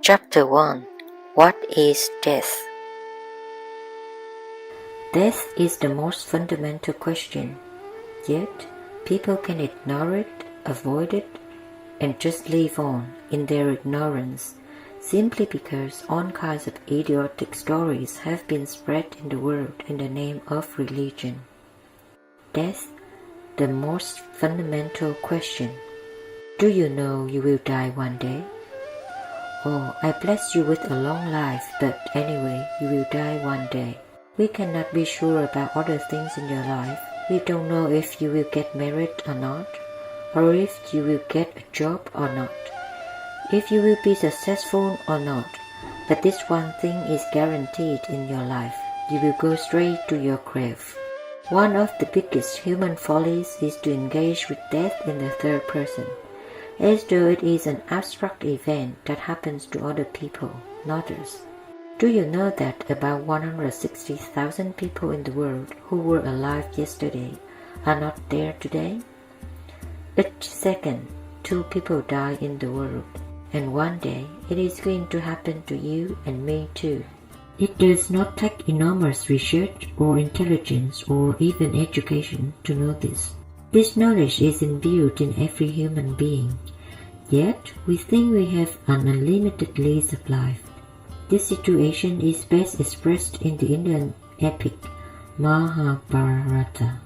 Chapter 1. What is death? Death is the most fundamental question, yet people can ignore it, avoid it, and just live on in their ignorance, simply because all kinds of idiotic stories have been spread in the world in the name of religion. Death, the most fundamental question. Do you know you will die one day? Oh, I bless you with a long life, but anyway, you will die one day. We cannot be sure about other things in your life. We don't know if you will get married or not, or if you will get a job or not, if you will be successful or not. But this one thing is guaranteed in your life. You will go straight to your grave. One of the biggest human follies is to engage with death in the third person, as though it is an abstract event that happens to other people, not us. Do you know that about 160,000 people in the world who were alive yesterday are not there today? Each second, 2 people die in the world, and one day it is going to happen to you and me too. It does not take enormous research or intelligence or even education to know this. This knowledge is imbued in every human being, yet we think we have an unlimited lease of life. This situation is best expressed in the Indian epic Mahabharata.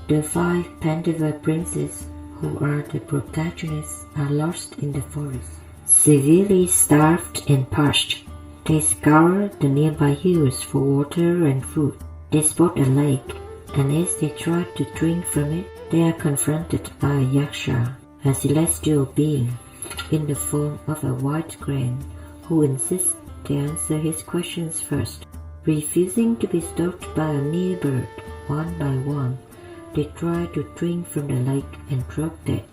The 5 Pandava princes, who are the protagonists, are lost in the forest. Severely starved and parched, they scour the nearby hills for water and food. They spot a lake, and as they try to drink from it, they are confronted by a yaksha, a celestial being, in the form of a white crane, who insists they answer his questions first. Refusing to be stopped by a mere bird, one by one, they try to drink from the lake and drop dead.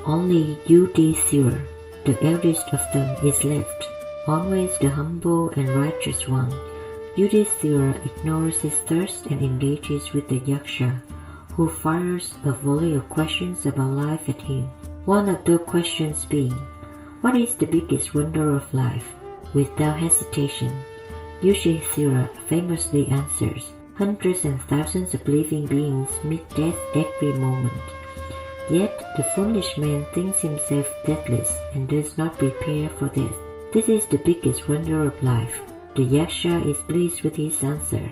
Only Yudhishthira, the eldest of them, is left, always the humble and righteous one. Yudhishthira ignores his thirst and engages with the yaksha, who fires a volley of questions about life at him. One of those questions being, what is the biggest wonder of life? Without hesitation, Yudhishthira famously answers, hundreds and thousands of living beings meet death every moment. Yet the foolish man thinks himself deathless and does not prepare for death. This is the biggest wonder of life. The yaksha is pleased with his answer,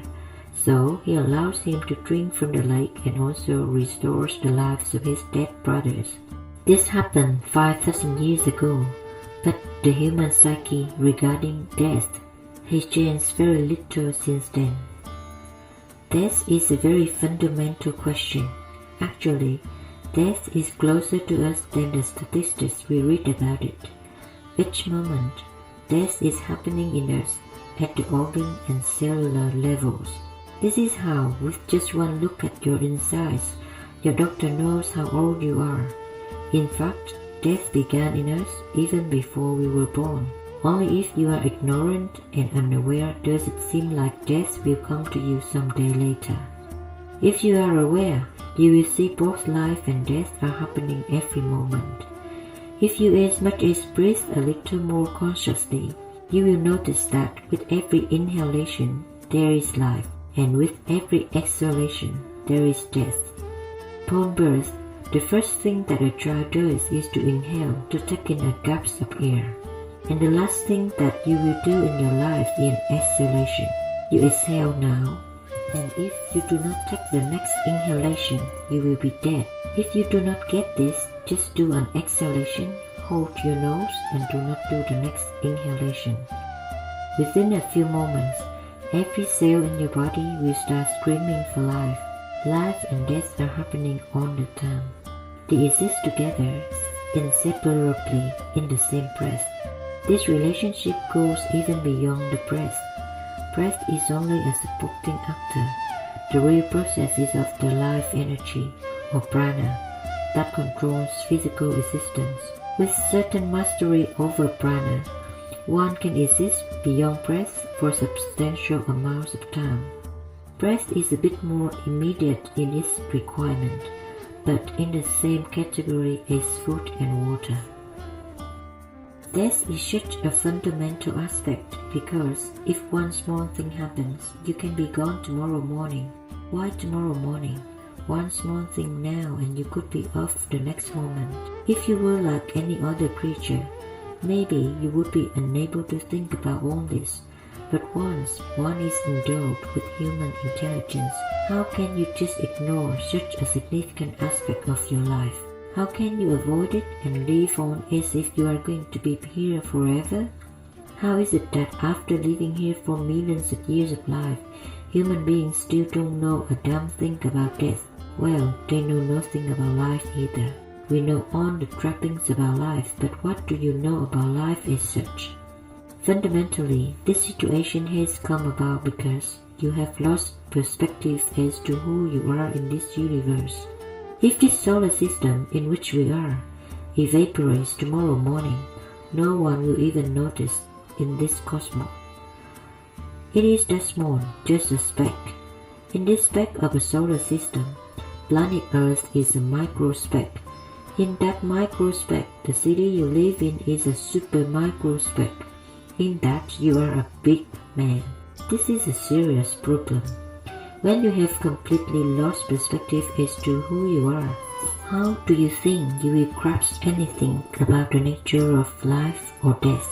so he allows him to drink from the lake and also restores the lives of his dead brothers. This happened 5,000 years ago, but the human psyche regarding death has changed very little since then. Death is a very fundamental question. Actually, death is closer to us than the statistics we read about it. Each moment, death is happening in us at the organ and cellular levels. This is how, with just one look at your insides, your doctor knows how old you are. In fact, death began in us even before we were born. Only if you are ignorant and unaware does it seem like death will come to you someday later. If you are aware, you will see both life and death are happening every moment. If you as much as breathe a little more consciously, you will notice that with every inhalation there is life, and with every exhalation there is death. Upon birth, the first thing that a child does is to inhale to take in a gasp of air. And the last thing that you will do in your life is exhalation. You exhale now, and if you do not take the next inhalation, you will be dead. If you do not get this, just do an exhalation, hold your nose, and do not do the next inhalation. Within a few moments, every cell in your body will start screaming for life. Life and death are happening all the time. They exist together, inseparably, in the same breath. This relationship goes even beyond the breath. Breath is only a supporting actor. The real process is of the life energy, or prana, that controls physical existence. With certain mastery over prana, one can exist beyond breath for substantial amounts of time. Breath is a bit more immediate in its requirement, but in the same category as food and water. Death is such a fundamental aspect because if one small thing happens, you can be gone tomorrow morning. Why tomorrow morning? One small thing now and you could be off the next moment. If you were like any other creature, maybe you would be unable to think about all this. But once one is endowed with human intelligence, how can you just ignore such a significant aspect of your life? How can you avoid it and live on as if you are going to be here forever? How is it that after living here for millions of years of life, human beings still don't know a damn thing about death? Well, they know nothing about life either. We know all the trappings about life, but what do you know about life as such? Fundamentally, this situation has come about because you have lost perspective as to who you are in this universe. If this solar system in which we are evaporates tomorrow morning, no one will even notice in this cosmos. It is that small, just a speck. In this speck of a solar system, planet Earth is a microspeck. In that microspeck, the city you live in is a super microspeck. In that, you are a big man. This is a serious problem. When you have completely lost perspective as to who you are, how do you think you will grasp anything about the nature of life or death?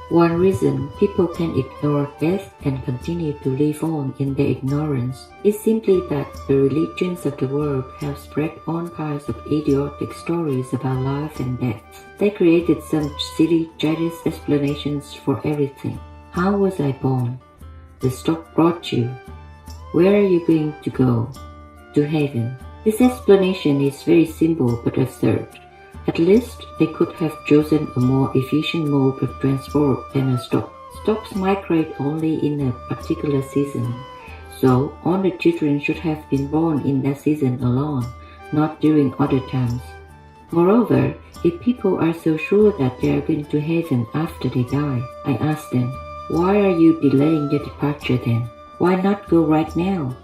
One reason people can ignore death and continue to live on in their ignorance is simply that the religions of the world have spread all kinds of idiotic stories about life and death. They created some silly, childish explanations for everything. How was I born? The stock brought you. Where are you going to go? To heaven. This explanation is very simple but absurd. At least they could have chosen a more efficient mode of transport than a stock. Stocks migrate only in a particular season, so all the children should have been born in that season alone, not during other times. Moreover, if people are so sure that they are going to heaven after they die, I ask them, why are you delaying your departure then? Why not go right now?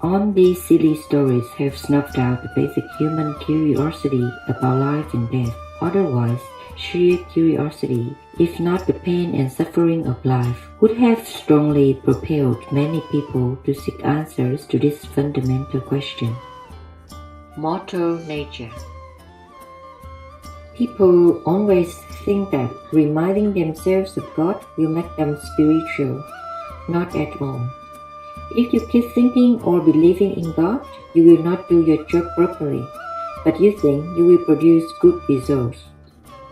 All these silly stories have snuffed out the basic human curiosity about life and death. Otherwise, sheer curiosity, if not the pain and suffering of life, would have strongly propelled many people to seek answers to this fundamental question. Mortal nature. People always think that reminding themselves of God will make them spiritual. Not at all. If you keep thinking or believing in God, you will not do your job properly, but you think you will produce good results.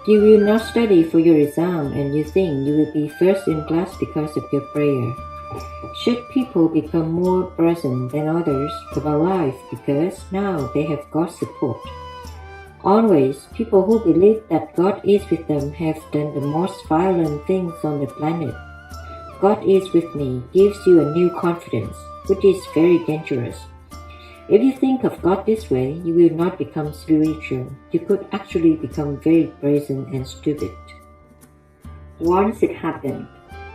You will not study for your exam and you think you will be first in class because of your prayer. Should people become more present than others about life because now they have God's support? Always, people who believe that God is with them have done the most violent things on the planet. God is with me gives you a new confidence, which is very dangerous. If you think of God this way, you will not become spiritual. You could actually become very brazen and stupid. Once it happened,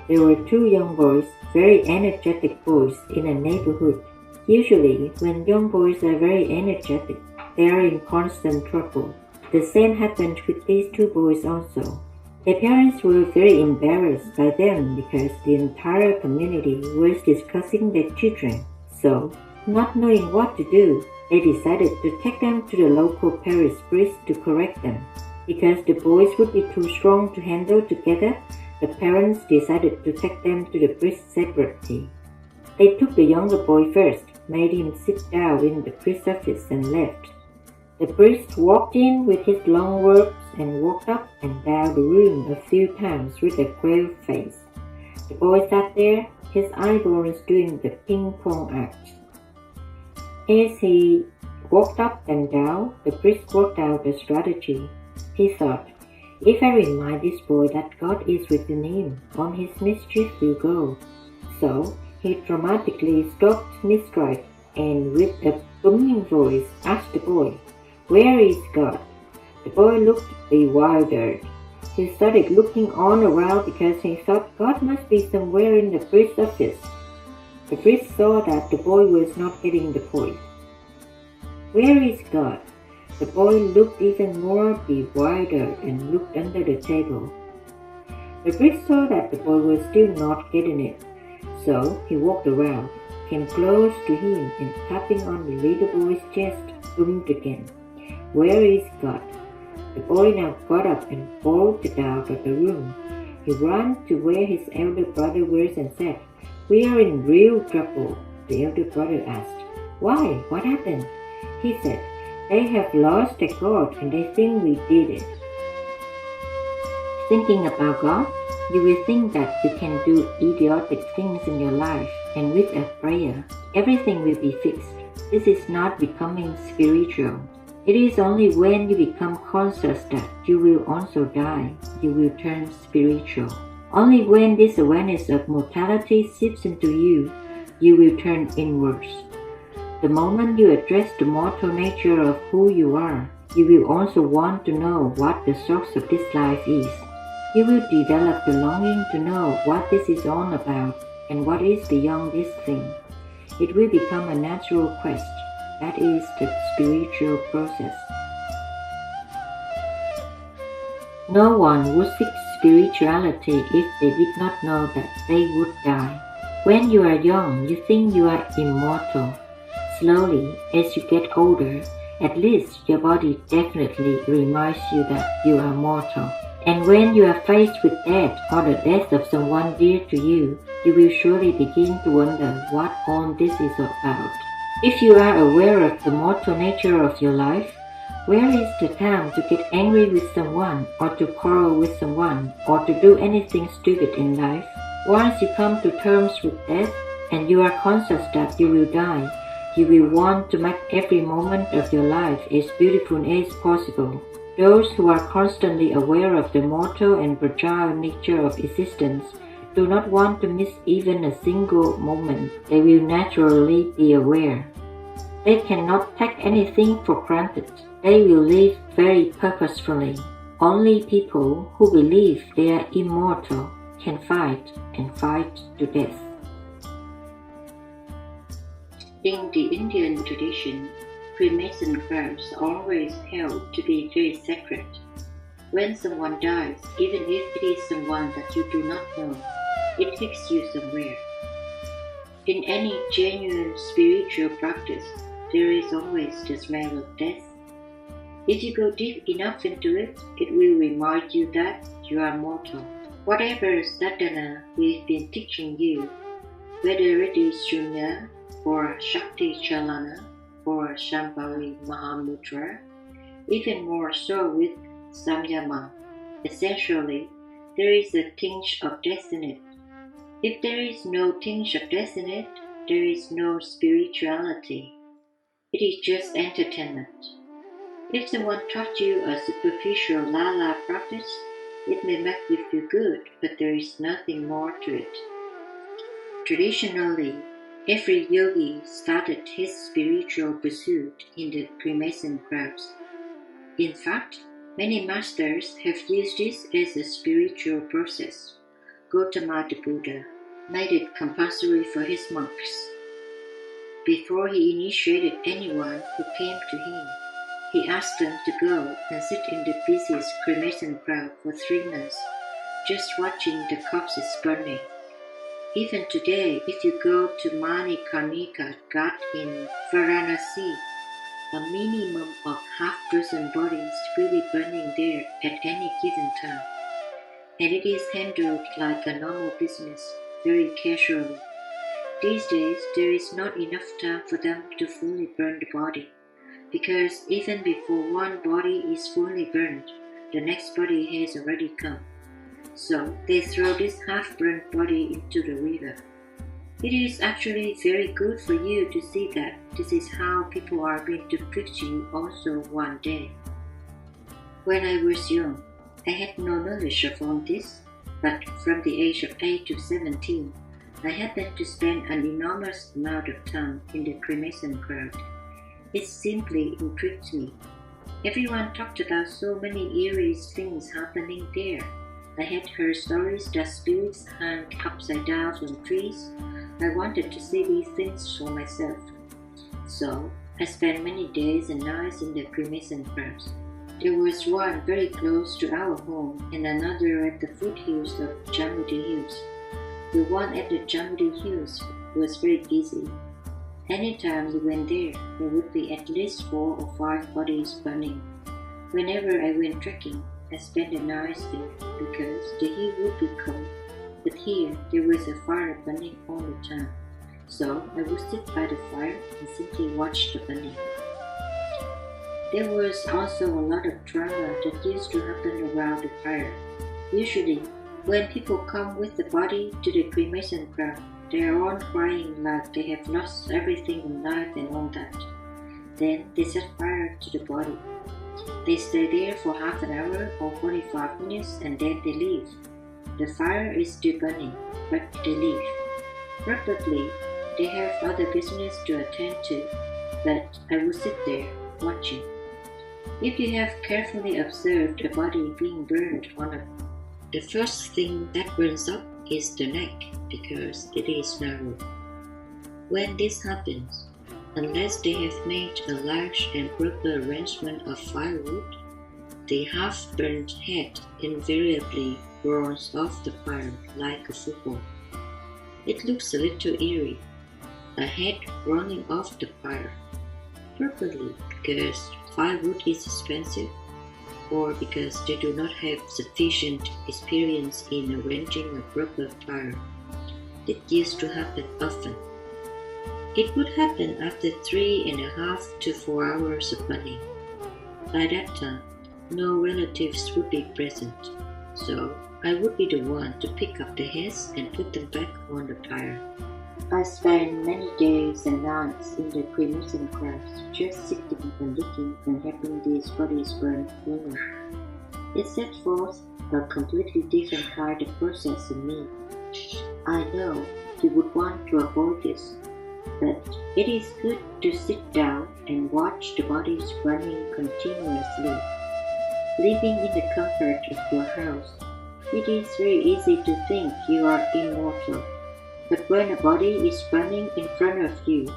there were two young boys, very energetic boys in a neighborhood. Usually, when young boys are very energetic, they are in constant trouble. The same happened with these two boys also. Their parents were very embarrassed by them because the entire community was discussing their children. So, not knowing what to do, they decided to take them to the local parish priest to correct them. Because the boys would be too strong to handle together, the parents decided to take them to the priest separately. They took the younger boy first, made him sit down in the priest's office and left. The priest walked in with his long robes and walked up and down the room a few times with a grave face. The boy sat there, his eyeballs doing the ping-pong act. As he walked up and down, the priest worked out a strategy. He thought, if I remind this boy that God is within him, all his mischief will go. So he dramatically stopped mid-stride and with a booming voice asked the boy, "Where is God?" The boy looked bewildered. He started looking all around because he thought God must be somewhere in the priest's office. The priest saw that the boy was not getting the point. "Where is God?" The boy looked even more bewildered and looked under the table. The priest saw that the boy was still not getting it, so he walked around, came close to him, and tapping on the little boy's chest, boomed again, "Where is God?" The boy now got up and bolted out of the room. He ran to where his elder brother was and said, "We are in real trouble." The elder brother asked, "Why? What happened?" He said, "They have lost their God and they think we did it." Thinking about God, you will think that you can do idiotic things in your life, and with a prayer, everything will be fixed. This is not becoming spiritual. It is only when you become conscious that you will also die, you will turn spiritual. Only when this awareness of mortality seeps into you, you will turn inwards. The moment you address the mortal nature of who you are, you will also want to know what the source of this life is. You will develop the longing to know what this is all about and what is beyond this thing. It will become a natural quest. That is the spiritual process. No one would seek spirituality if they did not know that they would die. When you are young, you think you are immortal. Slowly, as you get older, at least your body definitely reminds you that you are mortal. And when you are faced with death or the death of someone dear to you, you will surely begin to wonder what all this is about. If you are aware of the mortal nature of your life, where is the time to get angry with someone or to quarrel with someone or to do anything stupid in life? Once you come to terms with death and you are conscious that you will die, you will want to make every moment of your life as beautiful as possible. Those who are constantly aware of the mortal and fragile nature of existence do not want to miss even a single moment. They will naturally be aware. They cannot take anything for granted. They will live very purposefully. Only people who believe they are immortal can fight and fight to death. In the Indian tradition, cremation grounds are always held to be very sacred. When someone dies, even if it is someone that you do not know, it takes you somewhere. In any genuine spiritual practice, there is always the smell of death. If you go deep enough into it, it will remind you that you are mortal. Whatever sadhana we've been teaching you, whether it is Shunya or Shakti Chalana or Shambhavi Mahamudra, even more so with Samyama, essentially, there is a tinge of death in it. If there is no tinge of death in it, there is no spirituality. It is just entertainment. If someone taught you a superficial lala practice, it may make you feel good, but there is nothing more to it. Traditionally, every yogi started his spiritual pursuit in the cremation grounds. In fact, many masters have used this as a spiritual process. Gautama the Buddha made it compulsory for his monks. Before he initiated anyone who came to him, he asked them to go and sit in the busiest cremation ground for 3 months, just watching the corpses burning. Even today, if you go to Manikarnika Ghat in Varanasi, a minimum of half-dozen bodies will be burning there at any given time. And it is handled like a normal business, very casually. These days, there is not enough time for them to fully burn the body, because even before one body is fully burned, the next body has already come. So they throw this half-burnt body into the river. It is actually very good for you to see that this is how people are going to treat you also one day. When I was young, I had no knowledge of all this, but from the age of 8 to 17, I happened to spend an enormous amount of time in the cremation ground. It simply intrigued me. Everyone talked about so many eerie things happening there. I had heard stories that spirits hung upside down from trees. I wanted to see these things for myself. So, I spent many days and nights in the cremation grounds. There was one very close to our home and another at the foothills of Jamudi Hills. The one at the Jamudi Hills was very busy. Anytime we went there would be at least 4 or 5 bodies burning. Whenever I went trekking, I spent the night there because the heat would be cold. But here there was a fire burning all the time, so I would sit by the fire and simply watch the burning. There was also a lot of drama that used to happen around the fire. Usually, when people come with the body to the cremation ground, they are all crying like they have lost everything in life and all that. Then they set fire to the body. They stay there for half an hour or 45 minutes and then they leave. The fire is still burning, but they leave. Probably they have other business to attend to, but I will sit there watching. If you have carefully observed a body being burned the first thing that burns up is the neck because it is narrow. When this happens, unless they have made a large and proper arrangement of firewood, the half-burned head invariably rolls off the fire like a football. It looks a little eerie, a head rolling off the fire, probably because firewood is expensive or because they do not have sufficient experience in arranging a proper fire. It used to happen often. It would happen after 3.5 to 4 hours of burning. By that time, no relatives would be present, so I would be the one to pick up the heads and put them back on the pyre. I spent many days and nights in the cremation crowds, just sitting and looking and having these bodies burned slowly. It set forth a completely different kind of process in me. I know you would want to avoid this, but it is good to sit down and watch the bodies burning continuously. Living in the comfort of your house, it is very easy to think you are immortal. But when a body is burning in front of you,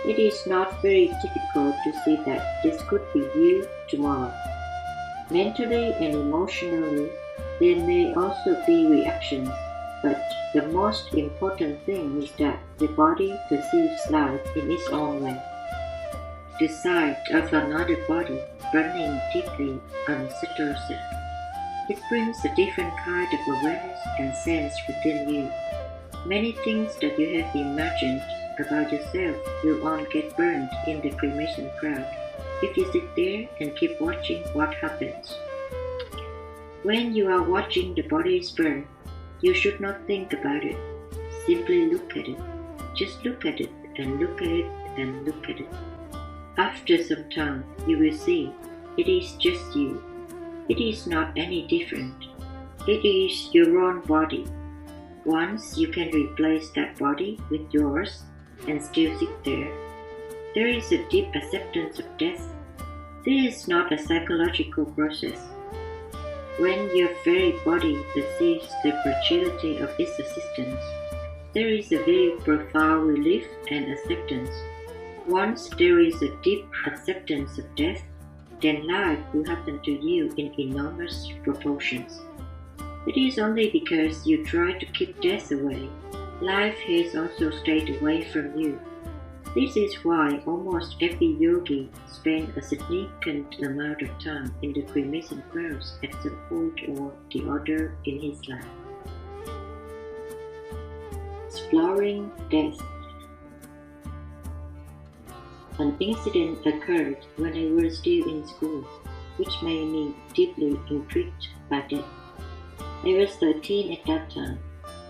it is not very difficult to see that this could be you tomorrow. Mentally and emotionally, there may also be reactions, but the most important thing is that the body perceives life in its own way. The sight of another body burning deeply unsettles it. It brings a different kind of awareness and sense within you. Many things that you have imagined about yourself will all get burned in the cremation crowd if you sit there and keep watching what happens. When you are watching the bodies burn, you should not think about it. Simply look at it. Just look at it and look at it and look at it. After some time, you will see it is just you. It is not any different. It is your own body. Once you can replace that body with yours and still sit there, there is a deep acceptance of death. This is not a psychological process. When your very body perceives the fragility of its existence, there is a very profound relief and acceptance. Once there is a deep acceptance of death, then life will happen to you in enormous proportions. It is only because you try to keep death away, life has also stayed away from you. This is why almost every yogi spends a significant amount of time in the cremation grounds at some point or the other in his life. Exploring death. An incident occurred when I was still in school, which made me deeply intrigued by death. I was 13 at that time.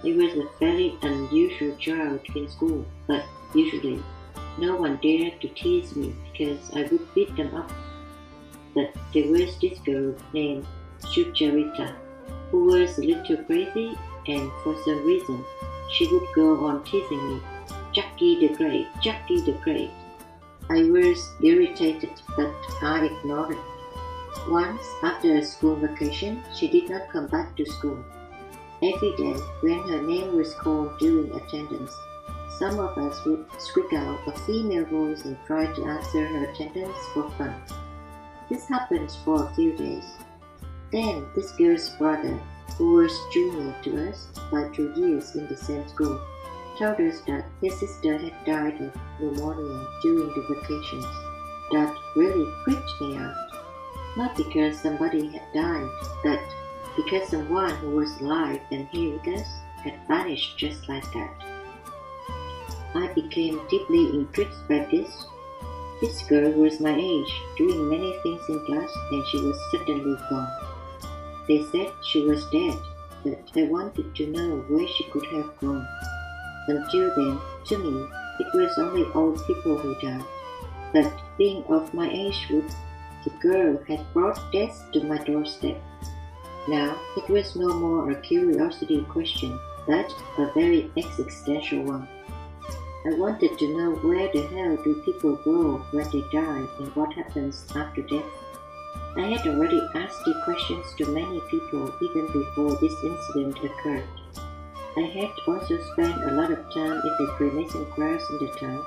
I was a very unusual child in school, but usually no one dared to tease me because I would beat them up. But there was this girl named Sucharita who was a little crazy, and for some reason she would go on teasing me, Jackie the Great, Jackie the Great. I was irritated, but I ignored it. Once, after a school vacation, she did not come back to school. Every day, when her name was called during attendance, some of us would squeak out a female voice and try to answer her attendance for fun. This happened for a few days. Then this girl's brother, who was junior to us by 2 years in the same school, told us that his sister had died of pneumonia during the vacations. That really freaked me out. Not because somebody had died, but because someone who was alive and here with us had vanished just like that. I became deeply intrigued by this. This girl was my age, doing many things in class, and she was suddenly gone. They said she was dead, but I wanted to know where she could have gone. Until then, to me, it was only old people who died. But being of my age group, the girl had brought death to my doorstep. Now, it was no more a curiosity question, but a very existential one. I wanted to know where the hell do people go when they die and what happens after death. I had already asked the questions to many people even before this incident occurred. I had also spent a lot of time in the Freemason class in the town,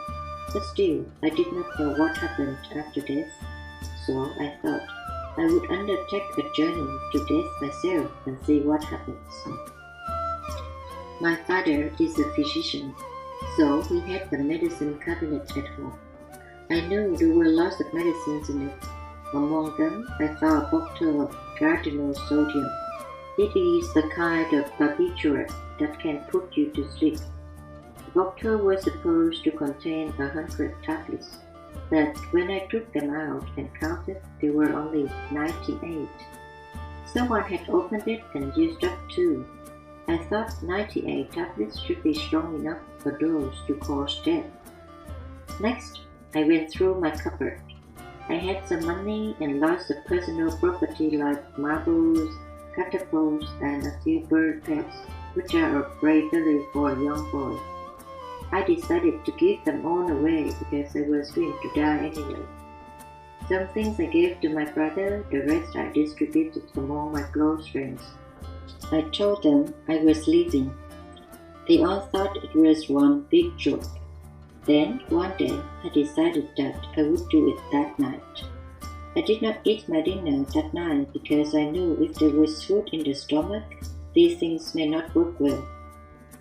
but still I did not know what happened after death, so I thought I would undertake a journey to death myself and see what happens. My father is a physician, so he had a medicine cabinet at home. I knew there were lots of medicines in it. Among them, I found a bottle of cardinal sodium. It is the kind of barbiturate that can put you to sleep. The bottle was supposed to contain 100 tablets, but when I took them out and counted, there were only 98. Someone had opened it and used up 2. I thought 98 tablets should be strong enough for those to cause death. Next, I went through my cupboard. I had some money and lots of personal property like marbles, catapults, and a few bird pets, which are of great value for a young boy. I decided to give them all away because I was going to die anyway. Some things I gave to my brother, the rest I distributed among my close friends. I told them I was leaving. They all thought it was one big joke. Then, one day, I decided that I would do it that night. I did not eat my dinner that night because I knew if there was food in the stomach, these things may not work well.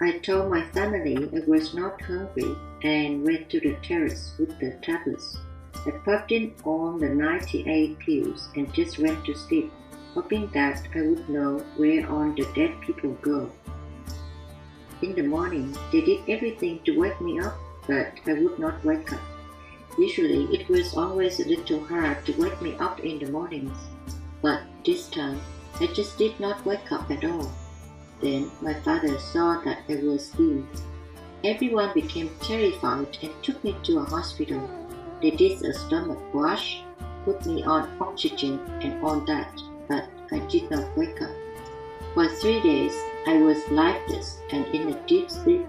I told my family I was not hungry and went to the terrace with the tablets. I popped in all the 98 pills and just went to sleep, hoping that I would know where all the dead people go. In the morning, they did everything to wake me up, but I would not wake up. Usually, it was always a little hard to wake me up in the mornings, but this time, I just did not wake up at all. Then my father saw that I was ill. Everyone became terrified and took me to a hospital. They did a stomach wash, put me on oxygen and all that, but I did not wake up. For 3 days, I was lifeless and in a deep sleep.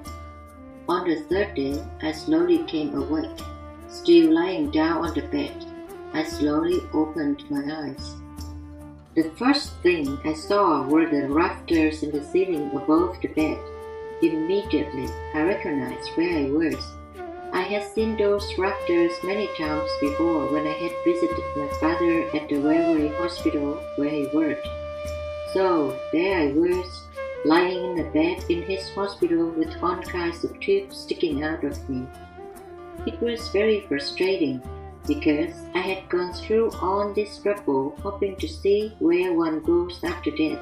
On the 3rd day, I slowly came awake. Still lying down on the bed, I slowly opened my eyes. The first thing I saw were the rafters in the ceiling above the bed. Immediately, I recognized where I was. I had seen those rafters many times before when I had visited my father at the railway hospital where he worked. So there I was, lying in a bed in his hospital with all kinds of tubes sticking out of me. It was very frustrating because I had gone through all this trouble hoping to see where one goes after death,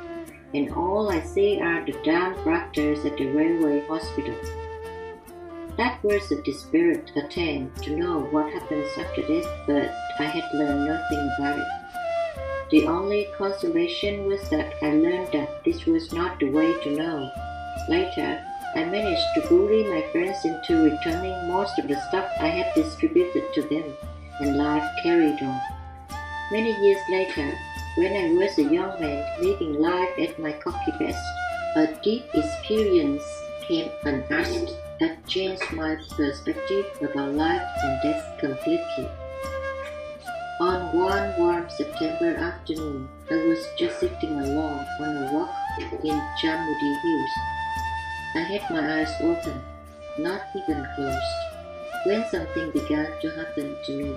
and all I see are the damn rafters at the railway hospital. That was a desperate attempt to know what happens after death, but I had learned nothing about it. The only consolation was that I learned that this was not the way to know. Later, I managed to bully my friends into returning most of the stuff I had distributed to them, and life carried on. Many years later, when I was a young man living life at my cocky best, a deep experience came unasked that changed my perspective about life and death completely. On one warm September afternoon, I was just sitting alone on a walk in Jamudi Hills. I had my eyes open, not even closed, when something began to happen to me.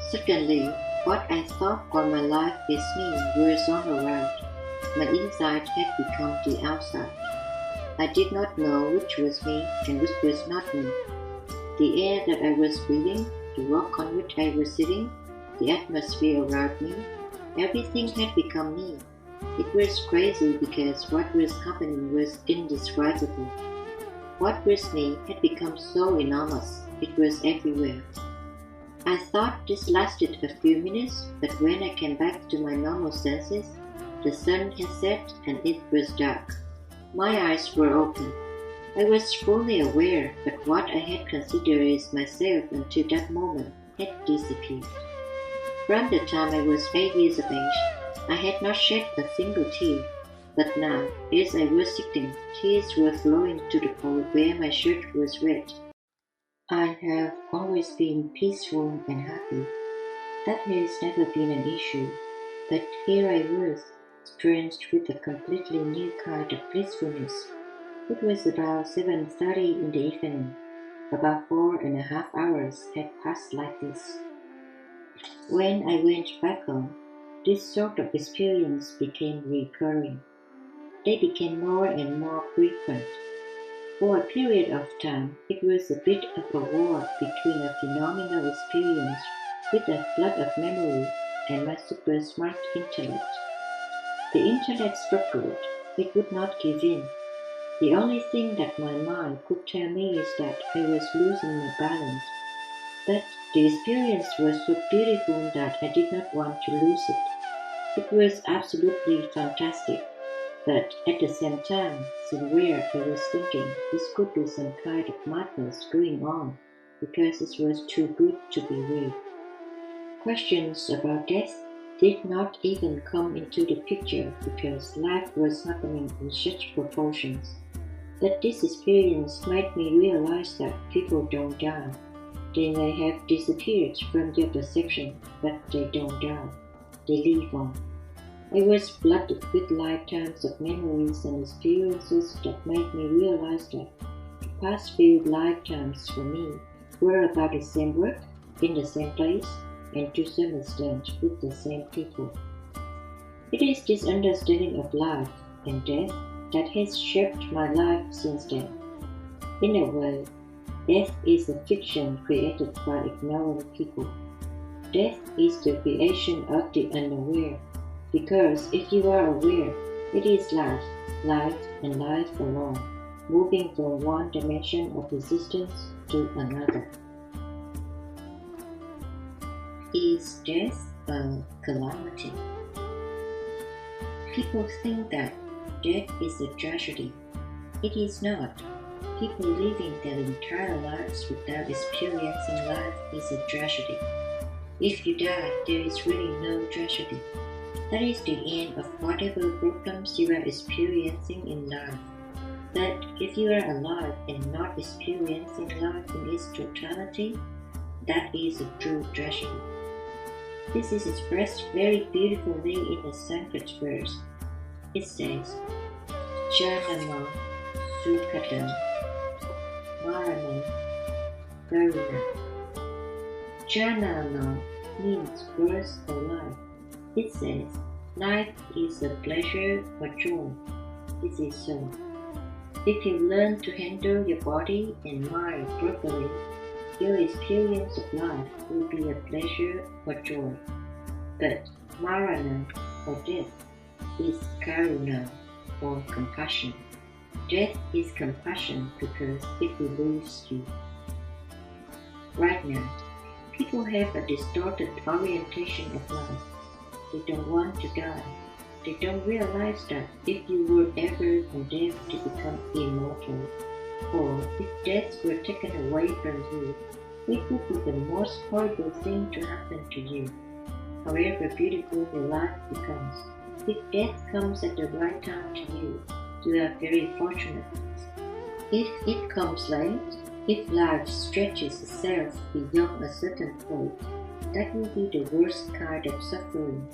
Suddenly, What I thought all my life is me was all around. My inside had become the outside. I did not know which was me and which was not me. The air that I was breathing, the rock on which I was sitting, the atmosphere around me, everything had become me. It was crazy because what was happening was indescribable. What was me had become so enormous, it was everywhere. I thought this lasted a few minutes, but when I came back to my normal senses, the sun had set and it was dark. My eyes were open. I was fully aware that what I had considered as myself until that moment had disappeared. From the time I was 8 years of age, I had not shed a single tear, but now, as I was sitting, tears were flowing to the point where my shirt was red. I have always been peaceful and happy. That has never been an issue, but here I was, drenched with a completely new kind of blissfulness. It was about 7:30 in the evening. About 4.5 hours had passed like this. When I went back home, this sort of experience became recurring. They became more and more frequent. For a period of time, it was a bit of a war between a phenomenal experience with a flood of memory and my super smart intellect. The intellect struggled. It would not give in. The only thing that my mind could tell me is that I was losing my balance. But the experience was so beautiful that I did not want to lose it. It was absolutely fantastic. But at the same time, somewhere I was thinking this could be some kind of madness going on because it was too good to be real. Questions about death did not even come into the picture because life was happening in such proportions. But this experience made me realize that people don't die. They may have disappeared from your perception, but they don't die. They live on. I was flooded with lifetimes of memories and experiences that made me realize that the past few lifetimes for me were about the same work, in the same place, and to some extent with the same people. It is this understanding of life and death that has shaped my life since then. In a way, death is a fiction created by ignorant people. Death is the creation of the unaware. Because if you are aware, it is life, life and life alone, moving from one dimension of existence to another. Is death a calamity? People think that death is a tragedy. It is not. People living their entire lives without experiencing life is a tragedy. If you die, there is really no tragedy. That is the end of whatever problems you are experiencing in life. But if you are alive and not experiencing life in its totality, that is a true tragedy. This is expressed very beautifully in a sacred verse. It says, Janama Sukhadam Marana Karuna. Janama means birth or life. It says, life is a pleasure or joy. This is so. If you learn to handle your body and mind properly, your experience of life will be a pleasure or joy. But marana or death is karuna or compassion. Death is compassion because it will lose you. Right now, people have a distorted orientation of life. They don't want to die. They don't realize that if you were ever condemned to become immortal, or if death were taken away from you, it would be the most horrible thing to happen to you. However beautiful your life becomes, if death comes at the right time to you, you are very fortunate. If it comes late, if life stretches itself beyond a certain point, that will be the worst kind of suffering.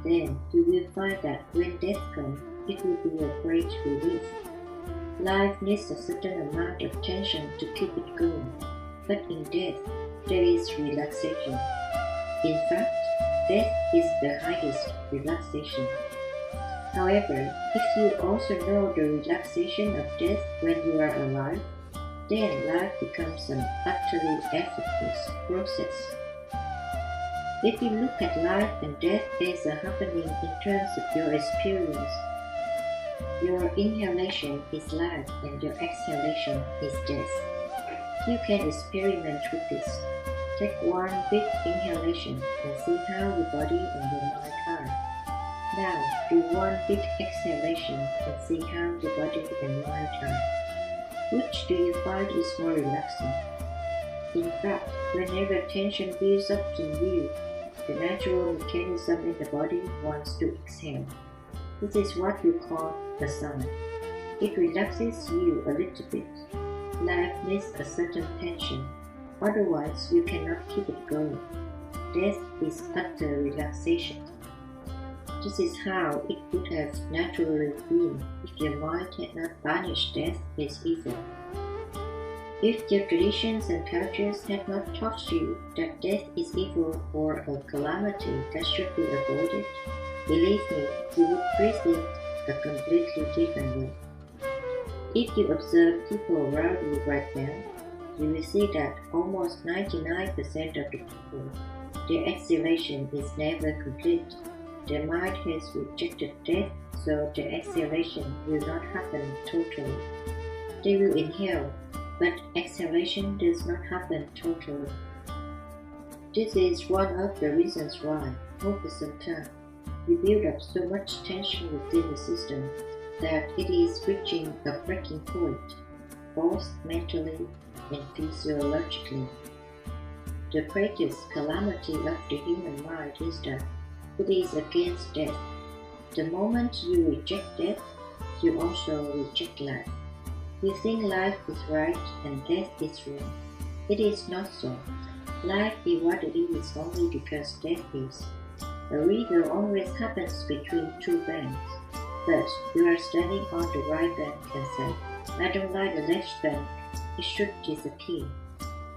Then you will find that when death comes, it will be a great relief. Life needs a certain amount of tension to keep it going, but in death, there is relaxation. In fact, death is the highest relaxation. However, if you also know the relaxation of death when you are alive, then life becomes an utterly effortless process. If you look at life and death as a happening in terms of your experience, your inhalation is life and your exhalation is death. You can experiment with this. Take one big inhalation and see how your body and your mind are. Now do one big exhalation and see how your body and mind are. Which do you find is more relaxing? In fact, whenever tension builds up in you, the natural mechanism in the body wants to exhale. This is what we call a sign. It relaxes you a little bit. Life needs a certain tension, otherwise you cannot keep it going. Death is utter relaxation. This is how it would have naturally been if your mind had not banished death as evil. If your traditions and cultures had not taught you that death is evil or a calamity that should be avoided, believe me, you would perceive it a completely different way. If you observe people around you right now, you will see that almost 99% of the people, their exhalation is never complete. Their mind has rejected death, so their exhalation will not happen totally. They will inhale, but exhalation does not happen totally. This is one of the reasons why, over some time, we build up so much tension within the system that it is reaching a breaking point, both mentally and physiologically. The greatest calamity of the human mind is that it is against death. The moment you reject death, you also reject life. You think life is right and death is wrong. It is not so. Life is what it is only because death is. A river always happens between two banks. First, you are standing on the right bank and say, I don't like the left bank, it should disappear.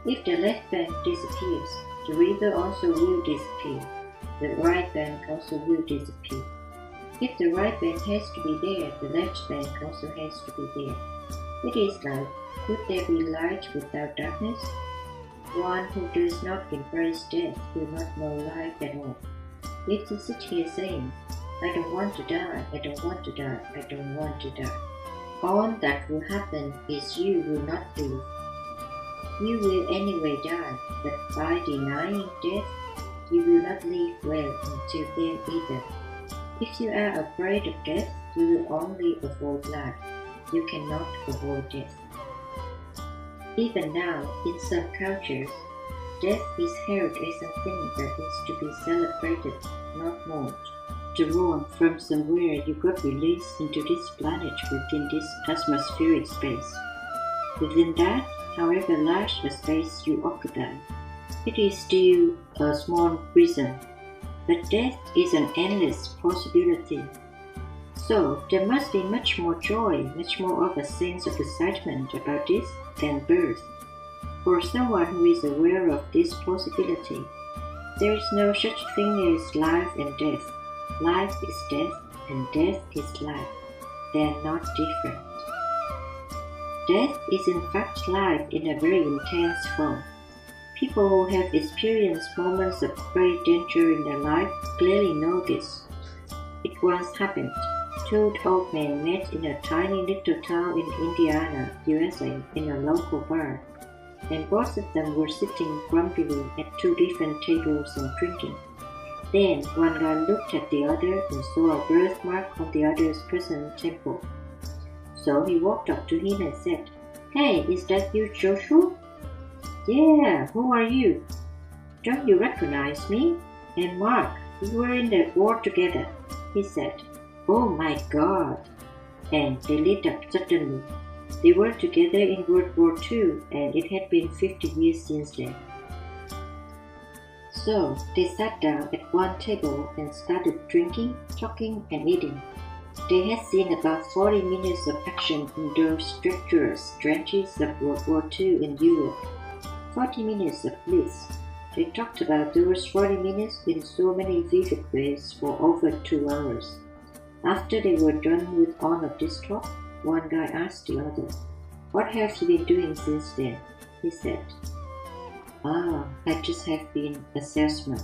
If the left bank disappears, the river also will disappear. The right bank also will disappear. If the right bank has to be there, the left bank also has to be there. It is like, could there be light without darkness? One who does not embrace death will not know life at all. If you sit here saying, I don't want to die, I don't want to die, I don't want to die, all that will happen is you will not live. You will anyway die, but by denying death, you will not live well until then either. If you are afraid of death, you will only avoid life. You cannot avoid death. Even now, in some cultures, death is held as something that is to be celebrated, not mourned. Jerome, from somewhere you got released into this planet within this atmospheric space. Within that, however large a space you occupy, it is still a small prison. But death is an endless possibility. So there must be much more joy, much more of a sense of excitement about this than birth. For someone who is aware of this possibility, there is no such thing as life and death. Life is death and death is life. They are not different. Death is in fact life in a very intense form. People who have experienced moments of great danger in their life clearly know this. It once happened. Two old men met in a tiny little town in Indiana, USA, in a local bar, and both of them were sitting grumpily at two different tables and drinking. Then one guy looked at the other and saw a birthmark on the other's person's temple. So he walked up to him and said, Hey, is that you, Joshua? Yeah, who are you? Don't you recognize me? And Mark, we were in the war together, he said. Oh my God! And they lit up suddenly. They were together in World War II, and it had been 50 years since then. So they sat down at one table and started drinking, talking, and eating. They had seen about 40 minutes of action in those treacherous trenches of World War II in Europe. 40 minutes of bliss. They talked about those 40 minutes in so many vivid ways for over 2 hours. After they were done with all of this talk, one guy asked the other, "What have you been doing since then?" He said, I just have been a salesman."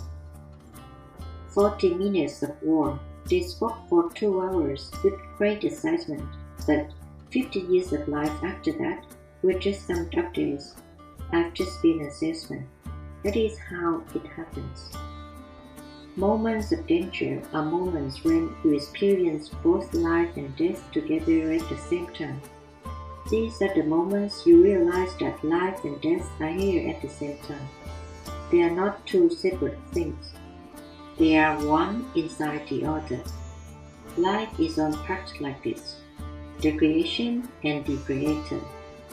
40 minutes of war. They spoke for 2 hours with great excitement, but 50 years of life after that were just summed up as, "I've just been a salesman." That is how it happens. Moments of danger are moments when you experience both life and death together at the same time. These are the moments you realize that life and death are here at the same time. They are not two separate things. They are one inside the other. Life is on parts like this. The creation and the creator,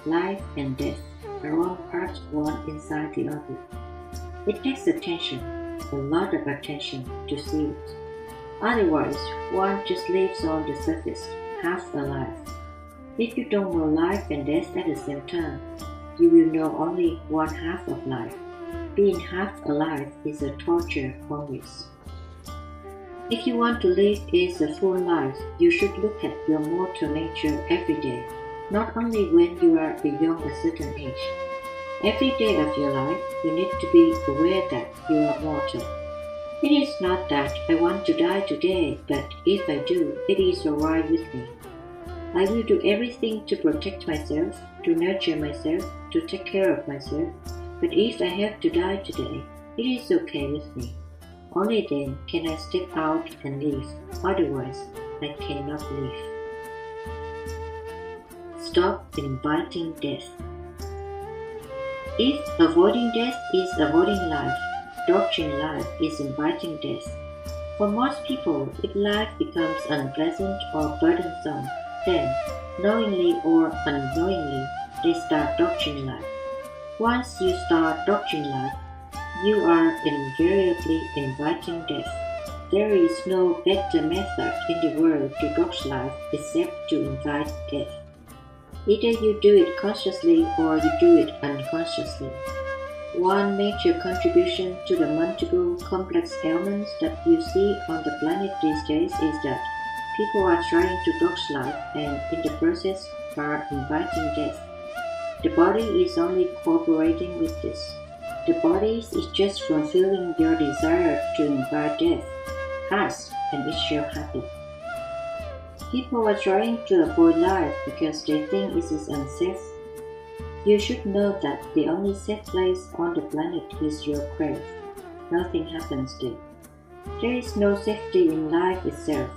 life and death, are on parts one inside the other. It takes attention, a lot of attention, to see it. Otherwise, one just lives on the surface, half alive. If you don't know life and death at the same time, you will know only one half of life. Being half alive is a torture always. If you want to live a full life, you should look at your mortal nature every day, not only when you are beyond a certain age. Every day of your life, you need to be aware that you are mortal. It is not that I want to die today, but if I do, it is alright with me. I will do everything to protect myself, to nurture myself, to take care of myself, but if I have to die today, it is okay with me. Only then can I step out and live, otherwise I cannot live. Stop inviting death. If avoiding death is avoiding life, dodging life is inviting death. For most people, if life becomes unpleasant or burdensome, then, knowingly or unknowingly, they start dodging life. Once you start dodging life, you are invariably inviting death. There is no better method in the world to dodge life except to invite death. Either you do it consciously or you do it unconsciously. One major contribution to the multiple complex ailments that you see on the planet these days is that people are trying to dodge life and in the process are inviting death. The body is only cooperating with this. The body is just fulfilling your desire to invite death. Ask and it shall happen. People are trying to avoid life because they think it is unsafe. You should know that the only safe place on the planet is your grave. Nothing happens there. There is no safety in life itself.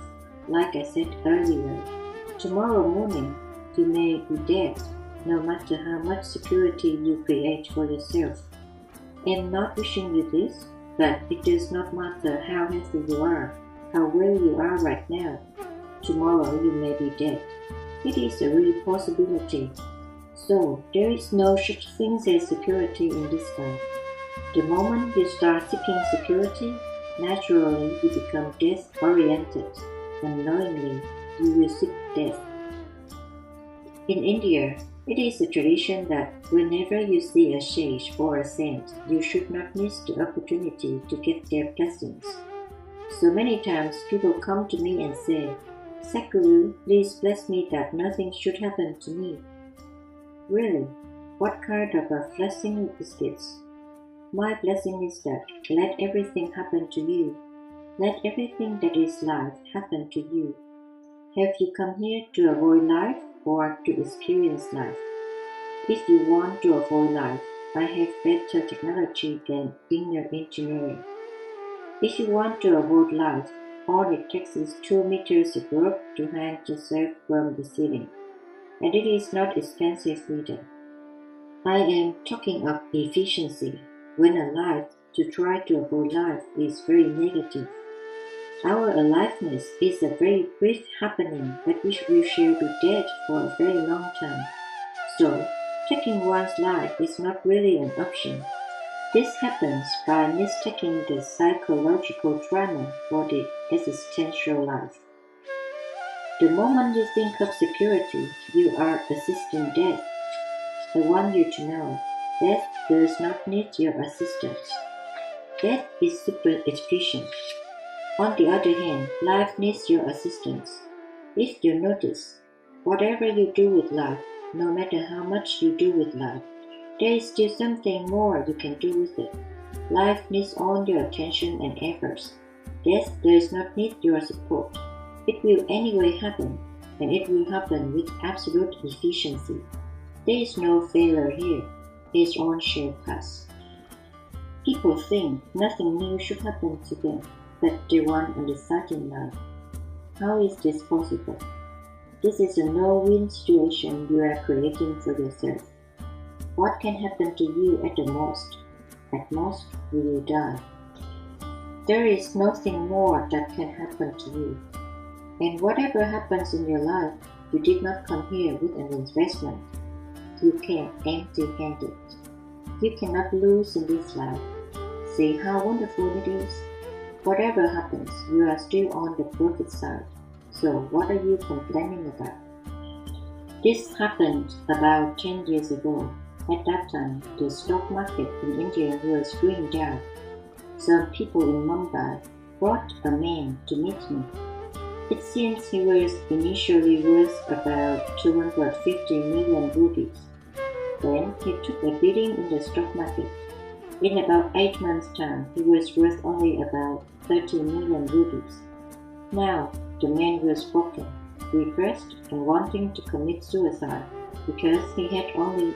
Like I said earlier, tomorrow morning you may be dead, no matter how much security you create for yourself. I am not wishing you this, but it does not matter how healthy you are, how well you are right now. Tomorrow you may be dead. It is a real possibility. So there is no such thing as security in this life. The moment you start seeking security, naturally you become death-oriented. Unknowingly, you will seek death. In India, it is a tradition that whenever you see a sage or a saint, you should not miss the opportunity to get their blessings. So many times people come to me and say, "Sadhguru, please bless me that nothing should happen to me." Really? What kind of a blessing is this? My blessing is that let everything happen to you. Let everything that is life happen to you. Have you come here to avoid life or to experience life? If you want to avoid life, I have better technology than inner engineering. If you want to avoid life, all it takes is 2 meters of rope to hang yourself from the ceiling. And it is not expensive either. I am talking of efficiency. When alive, to try to avoid life is very negative. Our aliveness is a very brief happening at which we shall be dead for a very long time. So, taking one's life is not really an option. This happens by mistaking the psychological drama for the existential life. The moment you think of security, you are assisting death. I want you to know, death does not need your assistance. Death is super efficient. On the other hand, life needs your assistance. If you notice, whatever you do with life, no matter how much you do with life, there is still something more you can do with it. Life needs all your attention and efforts. Death does not need your support. It will anyway happen, and it will happen with absolute efficiency. There is no failure here. Its own shall pass. People think nothing new should happen to them, but they want an exciting life. How is this possible? This is a no-win situation you are creating for yourself. What can happen to you at the most? At most, you will die. There is nothing more that can happen to you. And whatever happens in your life, you did not come here with an investment. You came empty-handed. You cannot lose in this life. See how wonderful it is? Whatever happens, you are still on the profit side. So what are you complaining about? This happened about 10 years ago. At that time, the stock market in India was going down. Some people in Mumbai brought a man to meet me. It seems he was initially worth about 250 million rupees. Then he took a bidding in the stock market. In about 8 months' time, he was worth only about 30 million rupees. Now, the man was broken, depressed, and wanting to commit suicide because he had only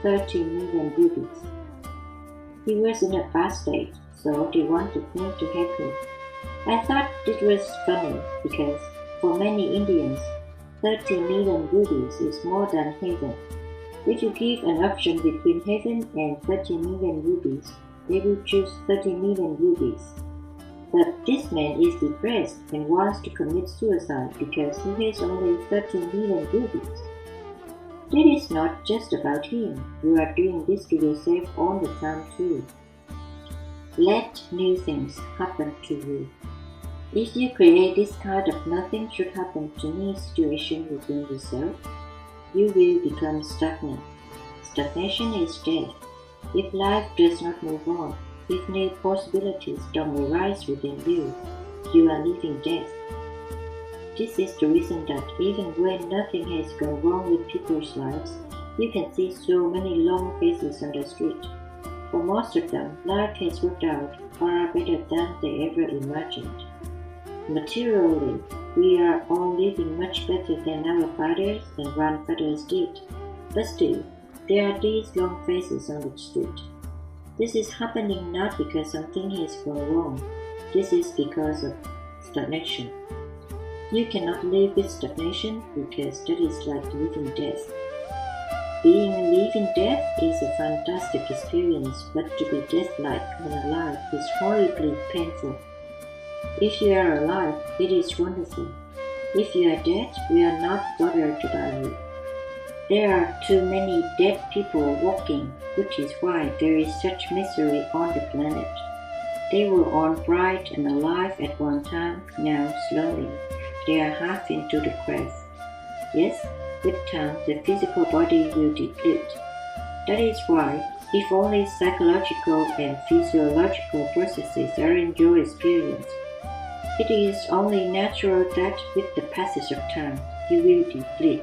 30 million rupees. He was in a bad state, so they wanted me to help him. I thought it was funny because for many Indians, 30 million rupees is more than heaven. If you give an option between heaven and 30 million rupees, they will choose 30 million rupees. But this man is depressed and wants to commit suicide because he has only 30 million rupees. It is not just about him. You are doing this to yourself all the time too. Let new things happen to you. If you create this kind of nothing should happen to me situation within yourself, you will become stagnant. Stagnation is death. If life does not move on, if new possibilities don't arise within you, you are living death. This is the reason that even when nothing has gone wrong with people's lives, you can see so many long faces on the street. For most of them, life has worked out far better than they ever imagined. Materially, we are all living much better than our fathers and grandfathers did. But still, there are these long faces on the street. This is happening not because something has gone wrong. This is because of stagnation. You cannot live with stagnation because that is like living death. Being living death is a fantastic experience, but to be death-like when alive is horribly painful. If you are alive, it is wonderful. If you are dead, we are not bothered by you. There are too many dead people walking, which is why there is such misery on the planet. They were all bright and alive at one time, now slowly, they are half into the grave. Yes, with time the physical body will deplete. That is why, if only psychological and physiological processes are in your experience, it is only natural that with the passage of time you will deplete.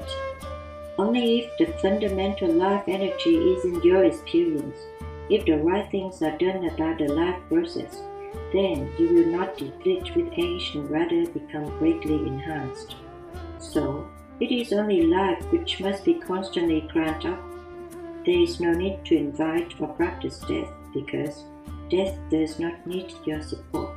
Only if the fundamental life energy is in your experience, if the right things are done about the life process, then you will not deplete with age and rather become greatly enhanced. So, it is only life which must be constantly cranked up. There is no need to invite or practice death because death does not need your support.